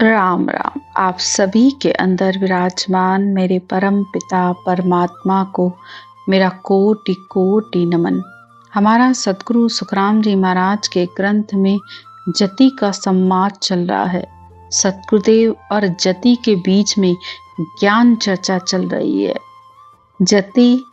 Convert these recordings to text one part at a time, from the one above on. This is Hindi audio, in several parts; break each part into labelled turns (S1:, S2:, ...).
S1: राम राम। आप सभी के अंदर विराजमान मेरे परम पिता परमात्मा को मेरा कोटि कोटि नमन। हमारा सदगुरु सुखराम जी महाराज के ग्रंथ में जति का संवाद चल रहा है। सतगुरुदेव और जति के बीच में ज्ञान चर्चा चल रही है। जति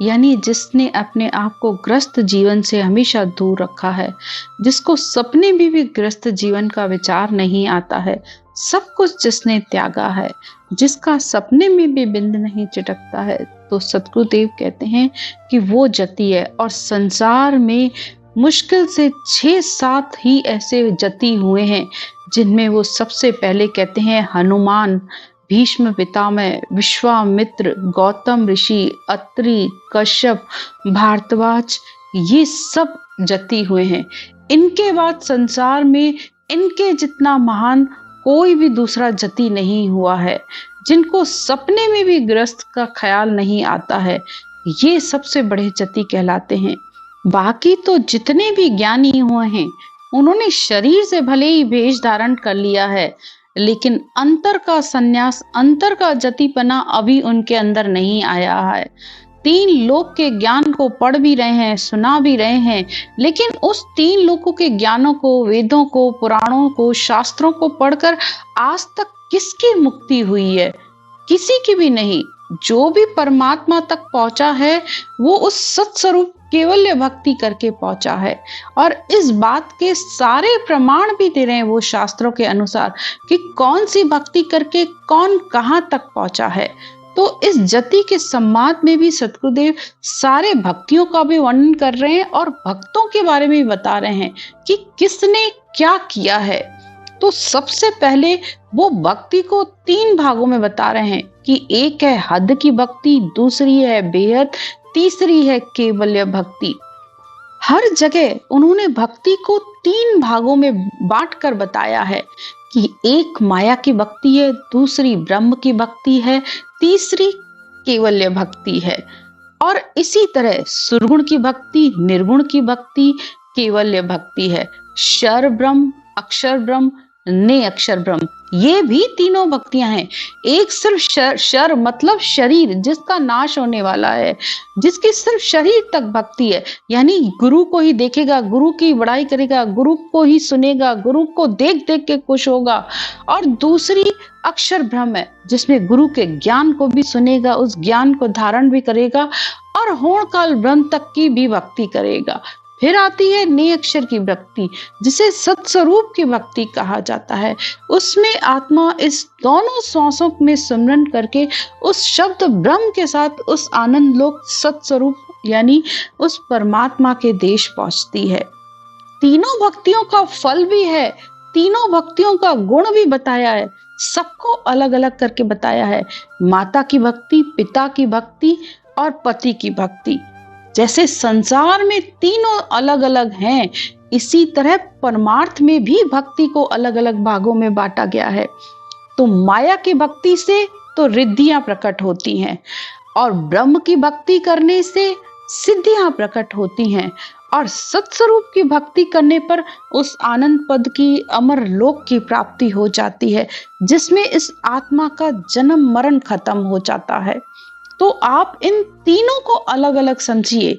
S1: यानी जिसने अपने आप को ग्रस्त जीवन से हमेशा दूर रखा है, जिसको सपने में भी ग्रस्त जीवन का विचार नहीं आता है, सब कुछ जिसने त्यागा है, जिसका सपने में भी बिंद नहीं चिटकता है, तो सतगुरुदेव कहते हैं कि वो जति है। और संसार में मुश्किल से 6-7 ही ऐसे जति हुए हैं जिनमें वो सबसे पहले कहते हैं हनुमान, भीष्म पितामह, विश्वामित्र, गौतम ऋषि, अत्रि, कश्यप, भारद्वाज, ये सब जति हुए हैं। इनके बाद संसार में इनके जितना महान कोई भी दूसरा जति नहीं हुआ है, जिनको सपने में भी ग्रस्त का ख्याल नहीं आता है। ये सबसे बड़े जति कहलाते हैं। बाकी तो जितने भी ज्ञानी हुए हैं, उन्होंने शरीर से भले ही वेश धारण कर लिया है, लेकिन अंतर का संन्यास, अंतर का जतिपना अभी उनके अंदर नहीं आया है। 3 लोक के ज्ञान को पढ़ भी रहे हैं, सुना भी रहे हैं, लेकिन उस 3 लोकों के ज्ञानों को, वेदों को, पुराणों को, शास्त्रों को पढ़कर आज तक किसकी मुक्ति हुई है? किसी की भी नहीं। जो भी परमात्मा तक पहुंचा है, वो उस सत्स्वरूप केवल्य भक्ति करके पहुंचा है। और इस बात के सारे प्रमाण भी दे रहे हैं वो शास्त्रों के अनुसार कि कौन सी भक्ति करके कौन कहां तक पहुंचा है। तो इस जति के संवाद में भी सतगुरुदेव सारे भक्तियों का भी वर्णन कर रहे हैं और भक्तों के बारे में भी बता रहे हैं कि किसने क्या किया है। तो सबसे पहले वो भक्ति को 3 भागों में बता रहे हैं कि एक है हद की भक्ति, दूसरी है बेहद, तीसरी है केवल्य भक्ति। हर जगह उन्होंने भक्ति को 3 भागों में बांटकर बताया है कि एक माया की भक्ति है, दूसरी ब्रह्म की भक्ति है, तीसरी केवल्य भक्ति है। और इसी तरह सुरगुण की भक्ति, निर्गुण की भक्ति, केवल्य भक्ति है। शर ब्रह्म, अक्षर ब्रह्म, ने अक्षर ब्रह्म, ये भी तीनों भक्तियां हैं। एक सिर्फ शर मतलब शरीर, जिसका नाश होने वाला है, जिसकी सिर्फ शरीर तक भक्ति है, यानी गुरु को ही देखेगा, गुरु की बड़ाई करेगा, गुरु को ही सुनेगा, गुरु को देख देख के खुश होगा। और दूसरी अक्षर ब्रह्म है, जिसमें गुरु के ज्ञान को भी सुनेगा, उस ज्ञान को धारण भी करेगा और होण काल ब्रह्म तक की भी भक्ति करेगा। फिर आती है ने अक्षर की भक्ति, जिसे सत्स्वरूप की भक्ति कहा जाता है। उसमें आत्मा इस दोनों श्वासों में सिमरन करके उस शब्द ब्रह्म के साथ उस आनंद लोक सत्स्वरूप यानी उस परमात्मा के देश पहुंचती है। तीनों भक्तियों का फल भी है, तीनों भक्तियों का गुण भी बताया है, सबको अलग अलग करके बताया है। माता की भक्ति, पिता की भक्ति और पति की भक्ति। जैसे संसार में तीनों अलग अलग हैं, इसी तरह परमार्थ में भी भक्ति को अलग अलग भागों में बांटा गया है। तो माया की भक्ति से तो रिद्धियां प्रकट होती हैं, और ब्रह्म की भक्ति करने से सिद्धियां प्रकट होती हैं, और सत्स्वरूप की भक्ति करने पर उस आनंद पद की, अमर लोक की प्राप्ति हो जाती है, जिसमें इस आत्मा का जन्म मरण खत्म हो जाता है। तो आप इन तीनों को अलग अलग समझिए।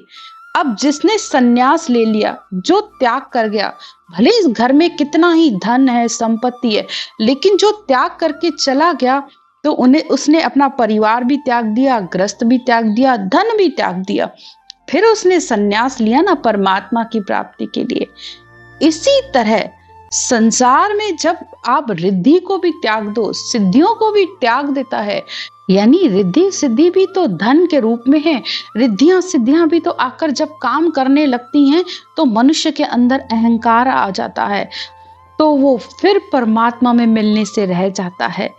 S1: अब जिसने संन्यास ले लिया, जो त्याग कर गया, भले इस घर में कितना ही धन है, संपत्ति है, लेकिन जो त्याग करके चला गया, तो उसने अपना परिवार भी त्याग दिया, ग्रस्त भी त्याग दिया, धन भी त्याग दिया। फिर उसने संन्यास लिया ना परमात्मा की प्राप्ति के लिए। इसी तरह संसार में जब आप रिद्धि को भी त्याग दो, सिद्धियों को भी त्याग देता है, यानी रिद्धि सिद्धि भी तो धन के रूप में है, रिद्धियां सिद्धियां भी तो आकर जब काम करने लगती हैं, तो मनुष्य के अंदर अहंकार आ जाता है, तो वो फिर परमात्मा में मिलने से रह जाता है।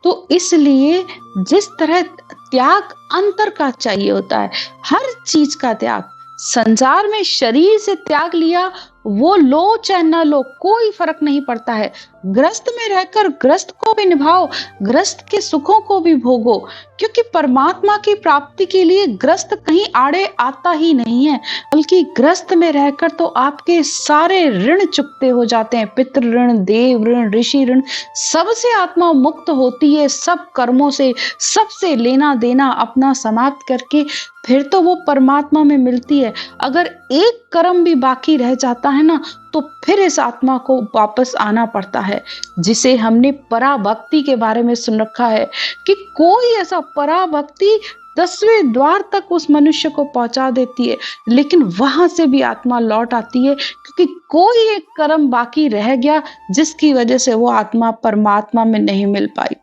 S1: तो इसलिए जिस तरह त्याग अंतर का चाहिए होता है, हर चीज का त्याग, संसार में शरीर से त्याग लिया, वो लो चाहे न लो, कोई फर्क नहीं पड़ता है। ग्रस्त में रहकर ग्रस्त को भी निभाओ, ग्रस्त के सुखों को भी भोगो, क्योंकि परमात्मा की प्राप्ति के लिए ग्रस्त कहीं आड़े आता ही नहीं है, बल्कि ग्रस्त में रहकर तो आपके सारे ऋण चुकते हो जाते हैं। पितृ ऋण, देव ऋण, ऋषि ऋण, सबसे आत्मा मुक्त होती है। सब कर्मों से, सबसे लेना देना अपना समाप्त करके फिर तो वो परमात्मा में मिलती है। अगर एक कर्म भी बाकी रह जाता है ना, तो फिर इस आत्मा को वापस आना पड़ता है। जिसे हमने पराभक्ति के बारे में सुन रखा है कि कोई ऐसा पराभक्ति 10वें द्वार तक उस मनुष्य को पहुंचा देती है, लेकिन वहां से भी आत्मा लौट आती है, क्योंकि कोई एक कर्म बाकी रह गया जिसकी वजह से वो आत्मा परमात्मा में नहीं मिल पाई।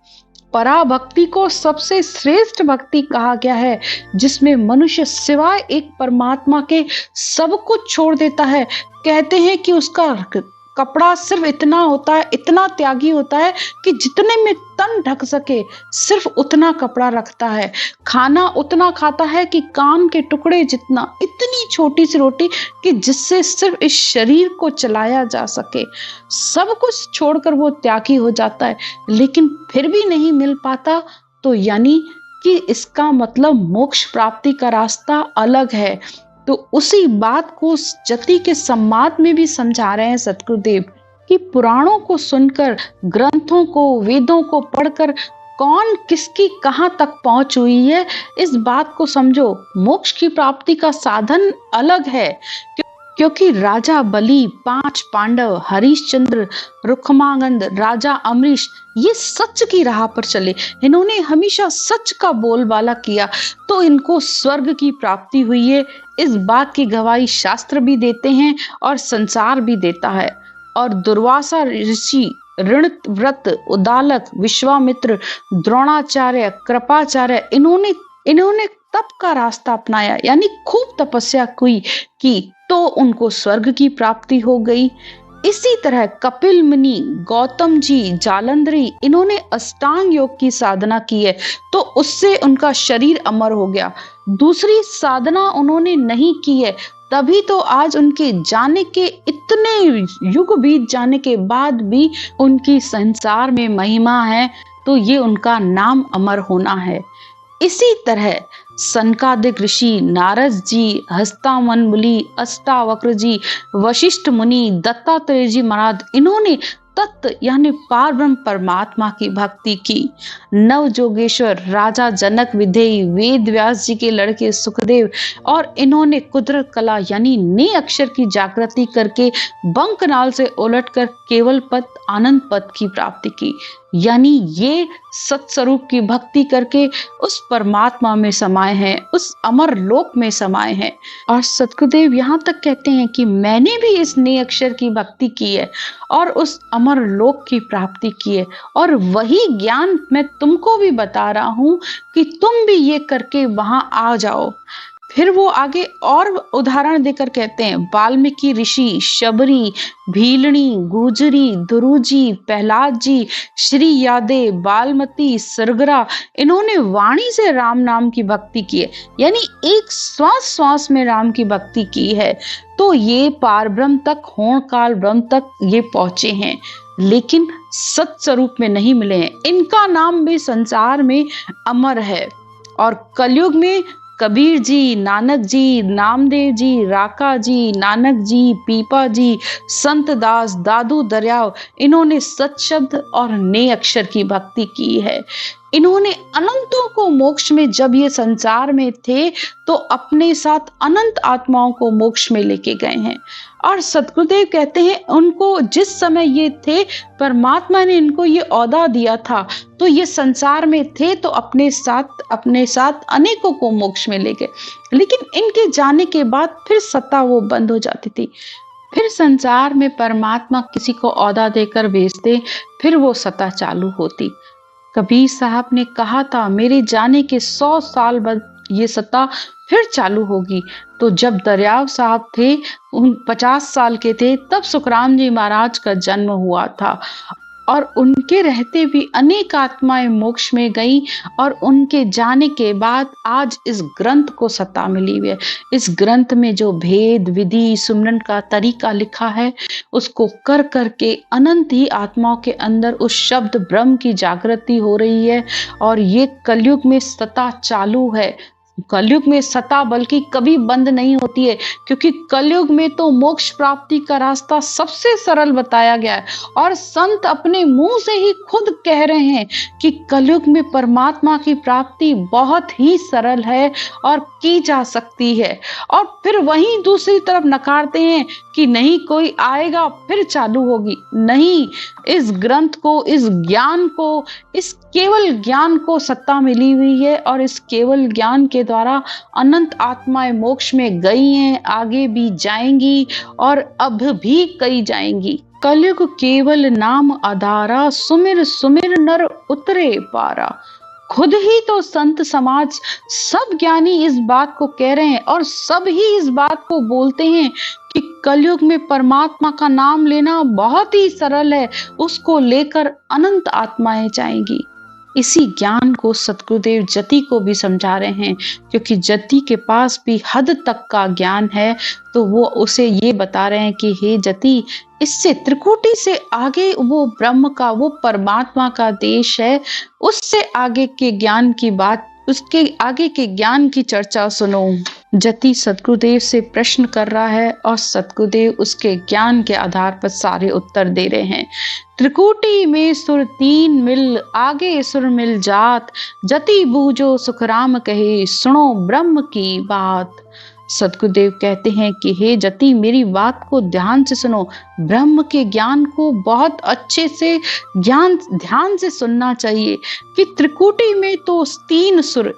S1: पराभक्ति को सबसे श्रेष्ठ भक्ति कहा गया है, जिसमें मनुष्य सिवाय एक परमात्मा के सब कुछ छोड़ देता है। कहते हैं कि उसका कपड़ा सिर्फ इतना होता है, इतना त्यागी होता है कि जितने में तन ढक सके सिर्फ उतना कपड़ा रखता है। खाना उतना खाता है कि कान के टुकड़े जितना, इतनी छोटी सी रोटी कि जिससे सिर्फ इस शरीर को चलाया जा सके। सब कुछ छोड़कर वो त्यागी हो जाता है, लेकिन फिर भी नहीं मिल पाता, तो यानी कि इसका मतलब मोक्ष प्राप्ति का रास्ता अलग है। तो उसी बात को जति के संवाद में भी समझा रहे हैं सद्गुरुदेव कि पुराणों को सुनकर, ग्रंथों को, वेदों को पढ़कर कौन किसकी कहां तक पहुंच हुई है, इस बात को समझो। मोक्ष की प्राप्ति का साधन अलग है, क्योंकि राजा बलि, 5 पांडव, हरिश्चंद्र, रुक्मांगद, राजा अमरीश, ये सच की राह पर चले। इन्होंने हमेशा सच का बोलबाला किया, तो इनको स्वर्ग की प्राप्ति हुई है। इस बात की गवाही शास्त्र भी देते हैं और संसार भी देता है। और दुर्वासा ऋषि, ऋणव्रत, उदालक, विश्वामित्र, द्रोणाचार्य, कृपाचार्य, इन्होंने तप का रास्ता अपनाया, यानी खूब तपस्या की, तो उनको स्वर्ग की प्राप्ति हो गई। इसी तरह कपिल मुनि, गौतम जी, जालंधरी, इन्होंने अष्टांग योग की साधना की है, तो उससे उनका शरीर अमर हो गया। दूसरी साधना उन्होंने नहीं की है, तभी तो आज उनके जाने के, इतने युग बीत जाने के बाद भी उनकी संसार में महिमा है, तो ये उनका नाम अमर होना है। इसी तरह सनकादिक ऋषि, नारद जी, हस्तामन मुनि, अष्टावक्र जी, वशिष्ठ मुनि, दत्तात्रेय जी महाराज, इन्होंने तत्व यानी पारब्रह्म परमात्मा की भक्ति की। नवजोगेश्वर, राजा जनक विधेयी, वेद व्यास जी के लड़के सुखदेव, और इन्होंने कुदरत कला यानी ने अक्षर की जागृति करके बंकनाल से उलटकर केवल पद, आनंद पद की प्राप्ति की। यानी ये सत्स्वरूप की भक्ति करके उस परमात्मा में समाये हैं, उस अमर लोक में समाये हैं। और सद्गुरुदेव यहाँ तक कहते हैं कि मैंने भी इस ने अक्षर की भक्ति की है और उस अमर लोक की प्राप्ति की है, और वही ज्ञान मैं तुमको भी बता रहा हूँ कि तुम भी ये करके वहां आ जाओ। फिर वो आगे और उदाहरण देकर कहते हैं, वाल्मीकि ऋषि, शबरी, भीलनी, गुजरी, ध्रुजी, प्रहलाद जी, श्री यादे, बालमती, सरगरा, इन्होंने वाणी से राम नाम की भक्ति की है, यानी एक श्वास श्वास में राम की भक्ति की है, तो ये पार ब्रह्म तक, होण काल ब्रह्म तक ये पहुंचे हैं, लेकिन सत्स्वरूप में नहीं मिले हैं। इनका नाम भी संसार में अमर है। और कलयुग में कबीर जी, नानक जी, नामदेव जी, राका जी, नानक जी, पीपा जी, संत दास, दादू दरियाव, इन्होंने सत शब्द और ने अक्षर की भक्ति की है। इन्होंने अनंतों को मोक्ष में, जब ये संसार में थे तो अपने साथ अनंत आत्माओं को मोक्ष में लेके गए हैं। और सतगुरुदेव कहते हैं उनको जिस समय ये थे, परमात्मा ने इनको ये औदा दिया था, तो ये संसार में थे तो अपने साथ अनेकों को मोक्ष में ले गए, लेकिन इनके जाने के बाद फिर सत्ता वो बंद हो जाती थी। फिर संसार में परमात्मा किसी को औदा देकर भेजते, फिर वो सत्ता चालू होती। कबीर साहब ने कहा था मेरे जाने के 100 साल बाद ये सत्ता फिर चालू होगी। तो जब दरियाव साहब थे, उन 50 साल के थे, तब सुखराम जी महाराज का जन्म हुआ था। और उनके रहते भी अनेक आत्माएं मोक्ष में गई और उनके जाने के बाद आज इस ग्रंथ को सत्ता मिली हुई है। इस ग्रंथ में जो भेद विधि सुमरन का तरीका लिखा है उसको कर करके अनंत ही आत्माओं के अंदर उस शब्द ब्रह्म की जागृति हो रही है। और ये कलयुग में सत्ता चालू है। कलयुग में सत्ता बल्कि कभी बंद नहीं होती है, क्योंकि कलयुग में तो मोक्ष प्राप्ति का रास्ता सबसे सरल बताया गया है। और संत अपने मुंह से ही खुद कह रहे हैं कि कलयुग में परमात्मा की प्राप्ति बहुत ही सरल है और की जा सकती है। और फिर वहीं दूसरी तरफ नकारते हैं कि नहीं, कोई आएगा फिर चालू होगी। नहीं, इस ग्रंथ को, इस ज्ञान को, इस केवल ज्ञान को सत्ता मिली हुई है और इस केवल ज्ञान के द्वारा अनंत आत्माएं मोक्ष में गई हैं, आगे भी जाएंगी और अब भी कई जाएंगी। कलयुग केवल नाम आधारा, सुमिर सुमिर नर उतरे पारा। खुद ही तो संत समाज सब ज्ञानी इस बात को कह रहे हैं और सब ही इस बात को बोलते हैं कि कलयुग में परमात्मा का नाम लेना बहुत ही सरल है, उसको लेकर अनंत आत्माएं जाएंगी। इसी ज्ञान को सतगुरुदेव जति को भी समझा रहे हैं, क्योंकि जति के पास भी हद तक का ज्ञान है। तो वो उसे ये बता रहे हैं कि हे जति, इससे त्रिकुटी से आगे वो ब्रह्म का, वो परमात्मा का देश है, उससे आगे के ज्ञान की बात, उसके आगे के ज्ञान की चर्चा सुनो। जति सतगुरुदेव से प्रश्न कर रहा है और सतगुरुदेव उसके ज्ञान के आधार पर सारे उत्तर दे रहे हैं। त्रिकुटी में सुर तीन मिल, आगे सुर मिल जात, जति बूझो सुखराम कहे, सुनो ब्रह्म की बात। सतगुरुदेव कहते हैं कि हे जति, मेरी बात को ध्यान से सुनो, ब्रह्म के ज्ञान को बहुत अच्छे से ध्यान से सुनना चाहिए कि त्रिकुटी में तो तीन सुर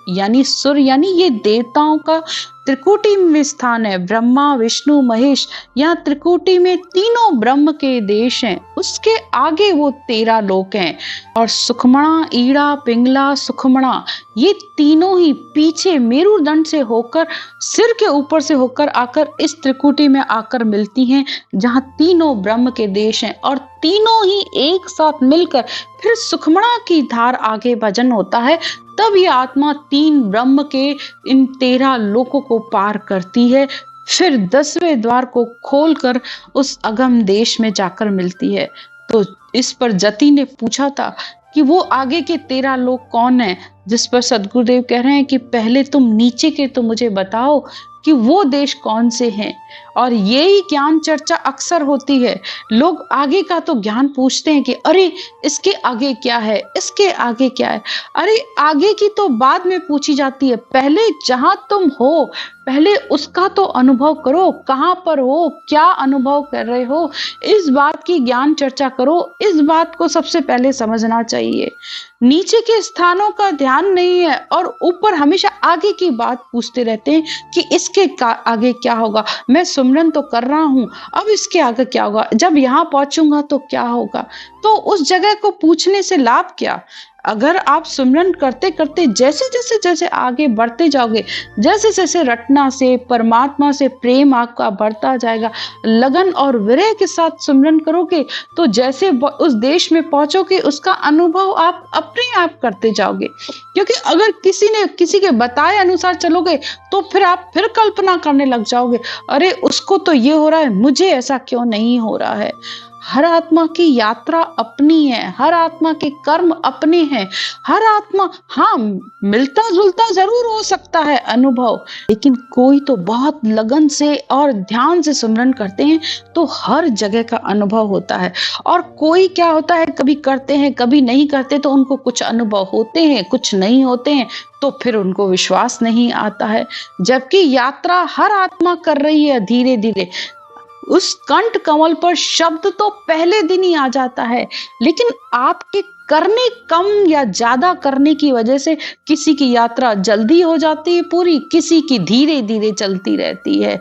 S1: यानी ये देवताओं का त्रिकुटी में स्थान है, ब्रह्मा विष्णु महेश। यहाँ त्रिकुटी में तीनों ब्रह्म के देश हैं, उसके आगे वो 13 लोक हैं। और सुखमणा, ईड़ा, पिंगला, सुखमणा, ये तीनों ही पीछे मेरुदंड से होकर, सिर के ऊपर से होकर आकर इस त्रिकुटी में आकर मिलती हैं, जहाँ तीनों ब्रह्म के देश हैं। और तीनों ही एक साथ मिलकर फिर सुखमणा की धार आगे भजन होता है, तब ये आत्मा तीन ब्रह्म के इन 13 लोकों को पार करती है, फिर 10वें द्वार को खोलकर उस अगम देश में जाकर मिलती है। तो इस पर जति ने पूछा था कि वो आगे के 13 लोग कौन हैं, जिस पर सदगुरुदेव कह रहे हैं कि पहले तुम नीचे के तो मुझे बताओ कि वो देश कौन से हैं। और यही ज्ञान चर्चा अक्सर होती है। लोग आगे का तो ज्ञान पूछते हैं कि अरे इसके आगे क्या है, इसके आगे क्या है। अरे आगे की तो बाद में पूछी जाती है, पहले जहां तुम हो पहले उसका तो अनुभव करो, कहां पर हो, क्या अनुभव कर रहे हो, इस बात की ज्ञान चर्चा करो। इस बात को सबसे पहले समझना चाहिए। नीचे के स्थानों का ध्यान नहीं है और ऊपर हमेशा आगे की बात पूछते रहते हैं कि इसके आगे क्या होगा, मैं सुमरन तो कर रहा हूं, अब इसके आगे क्या होगा, जब यहाँ पहुंचूंगा तो क्या होगा। तो उस जगह को पूछने से लाभ क्या। अगर आप सुमरन करते करते जैसे आगे बढ़ते जाओगे, जैसे जैसे रटना से, परमात्मा से प्रेम आपका बढ़ता जाएगा, लगन और विरह के साथ सुमरन करोगे, तो जैसे उस देश में पहुंचोगे उसका अनुभव आप अपने आप करते जाओगे। क्योंकि अगर किसी के बताए अनुसार चलोगे तो फिर आप फिर कल्पना करने लग जाओगे, अरे उसको तो ये हो रहा है, मुझे ऐसा क्यों नहीं हो रहा है। हर आत्मा की यात्रा अपनी है, हर आत्मा के कर्म अपने हैं। हर आत्मा, हाँ, मिलता जुलता जरूर हो सकता है अनुभव, लेकिन कोई तो बहुत लगन से और ध्यान से सुमरन करते हैं तो हर जगह का अनुभव होता है। और कोई क्या होता है, कभी करते हैं कभी नहीं करते, तो उनको कुछ अनुभव होते हैं कुछ नहीं होते हैं, तो फिर उनको विश्वास नहीं आता है। जबकि यात्रा हर आत्मा कर रही है धीरे धीरे। उस कंठ कमल पर शब्द तो पहले दिन ही आ जाता है, लेकिन आपके करने कम या ज्यादा करने की वजह से किसी की यात्रा जल्दी हो जाती है पूरी, किसी की धीरे धीरे चलती रहती है।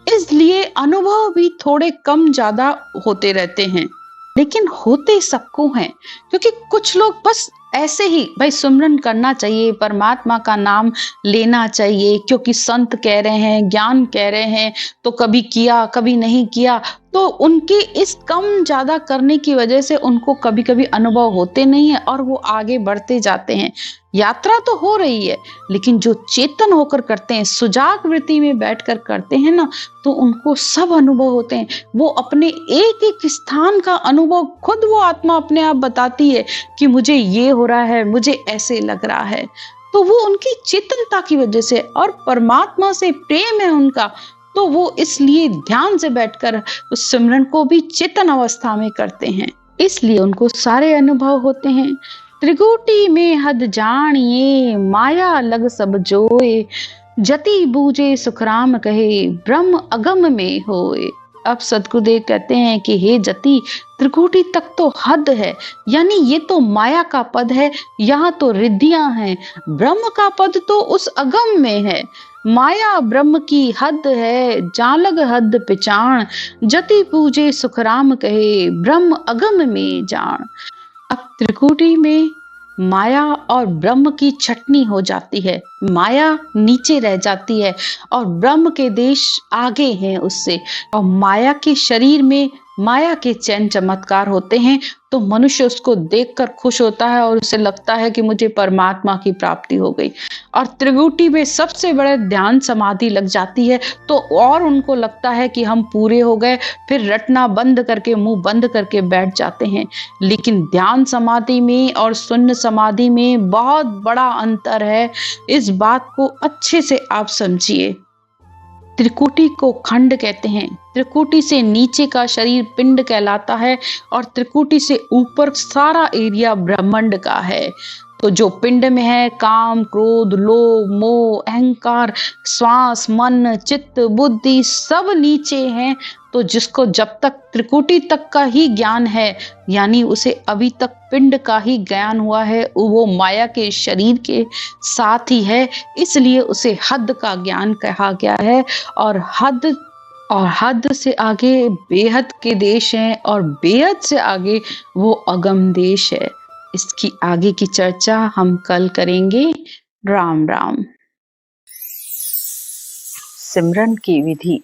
S1: इसलिए अनुभव भी थोड़े कम ज्यादा होते रहते हैं, लेकिन होते सबको हैं। क्योंकि कुछ लोग बस ऐसे ही भाई सुमरन करना चाहिए, परमात्मा का नाम लेना चाहिए, क्योंकि संत कह रहे हैं, ज्ञान कह रहे हैं, तो कभी किया कभी नहीं किया, तो तो उनके इस कम ज़्यादा करने की वजह से उनको कभी-कभी अनुभव होते नहीं है और वो आगे बढ़ते जाते हैं। यात्रा तो हो रही है, लेकिन जो चेतन होकर करते हैं, सुजाग वृत्ति में बैठकर करते हैं ना, तो उनको सब अनुभव होते हैं। वो अपने एक-एक स्थान का अनुभव खुद वो आत्मा अपने आप बताती है कि मुझे ये हो रहा है, मुझे ऐसे लग रहा है। तो वो उनकी चेतनता की वजह से और परमात्मा से प्रेम है उनका, तो वो इसलिए ध्यान से बैठकर उस सिमरन को भी चेतन अवस्था में करते हैं। इसलिए उनको सारे अनुभव होते हैं। त्रिकुटी में हद जानिए, माया लग सब जोए, जति बूझे सुखराम कहे, ब्रह्म अगम में होए। अब सद्गुरुदेव कहते हैं कि हे जति, त्रिकुटी तक तो हद है, यानी ये तो माया का पद है, यहाँ तो रिद्धियां हैं। ब्रह्म का पद तो उस अगम में है। माया ब्रह्म की हद है, जालग हद पिचाण, जति पूजे सुखराम कहे, ब्रह्म अगम में जान। अब त्रिकुटी में माया और ब्रह्म की छटनी हो जाती है। माया नीचे रह जाती है और ब्रह्म के देश आगे हैं उससे, और माया के शरीर में माया के चैन चमत्कार होते हैं, तो मनुष्य उसको देखकर खुश होता है और उसे लगता है कि मुझे परमात्मा की प्राप्ति हो गई। और त्रिकुटी में सबसे बड़े ध्यान समाधि लग जाती है, तो और उनको लगता है कि हम पूरे हो गए, फिर रटना बंद करके मुंह बंद करके बैठ जाते हैं। लेकिन ध्यान समाधि में और शून्य समाधि में बहुत बड़ा अंतर है। इस बात को अच्छे से आप समझिए। त्रिकुटी को खंड कहते हैं। त्रिकुटी से नीचे का शरीर पिंड कहलाता है और त्रिकुटी से ऊपर सारा एरिया ब्रह्मांड का है। तो जो पिंड में है, काम, क्रोध, लोभ, मोह, अहंकार, श्वास, मन, चित्त, बुद्धि सब नीचे हैं। तो जिसको जब तक त्रिकुटी तक का ही ज्ञान है, यानी उसे अभी तक पिंड का ही ज्ञान हुआ है, वो माया के शरीर के साथ ही है, इसलिए उसे हद का ज्ञान कहा गया है। और हद से आगे बेहद के देश हैं और बेहद से आगे वो अगम देश है। इसकी आगे की चर्चा हम कल करेंगे। राम राम।
S2: सिमरन की विधि।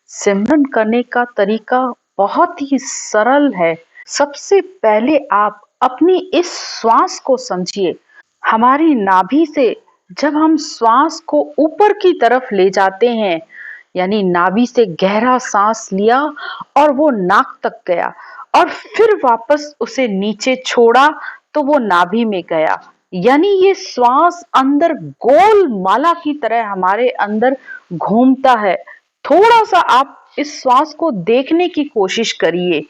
S2: सिमरन करने का तरीका बहुत ही सरल है। सबसे पहले आप अपनी इस श्वास को समझिए। हमारी नाभि से जब हम श्वास को ऊपर की तरफ ले जाते हैं, यानी नाभि से गहरा सांस लिया और वो नाक तक गया और फिर वापस उसे नीचे छोड़ा तो वो नाभि में गया, यानी ये श्वास अंदर गोल माला की तरह हमारे अंदर घूमता है। थोड़ा सा आप इस श्वास को देखने की कोशिश करिए।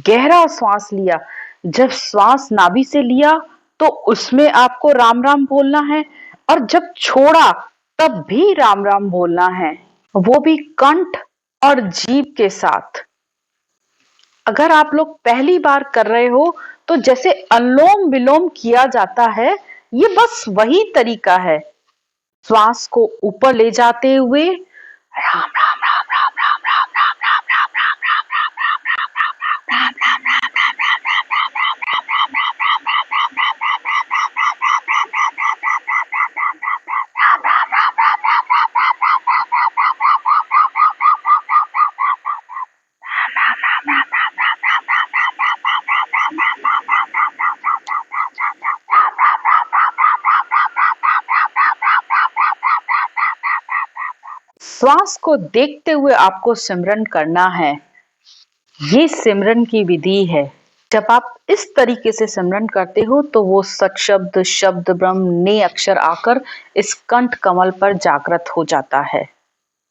S2: गहरा श्वास लिया, जब श्वास नाभि से लिया तो उसमें आपको राम राम बोलना है, और जब छोड़ा तब भी राम राम बोलना है, वो भी कंठ और जीभ के साथ। अगर आप लोग पहली बार कर रहे हो तो जैसे अनुलोम विलोम किया जाता है, ये बस वही तरीका है। श्वास को ऊपर ले जाते हुए राम राम राम राम राम राम राम राम राम राम राम राम राम राम राम राम राम श्वास को देखते हुए आपको सिमरन करना है। ये सिमरन की विधि है। जब आप इस तरीके से सिमरन करते हो तो वो सत्शब्द, शब्द ब्रह्म ने अक्षर आकर इस कंठ कमल पर जागृत हो जाता है।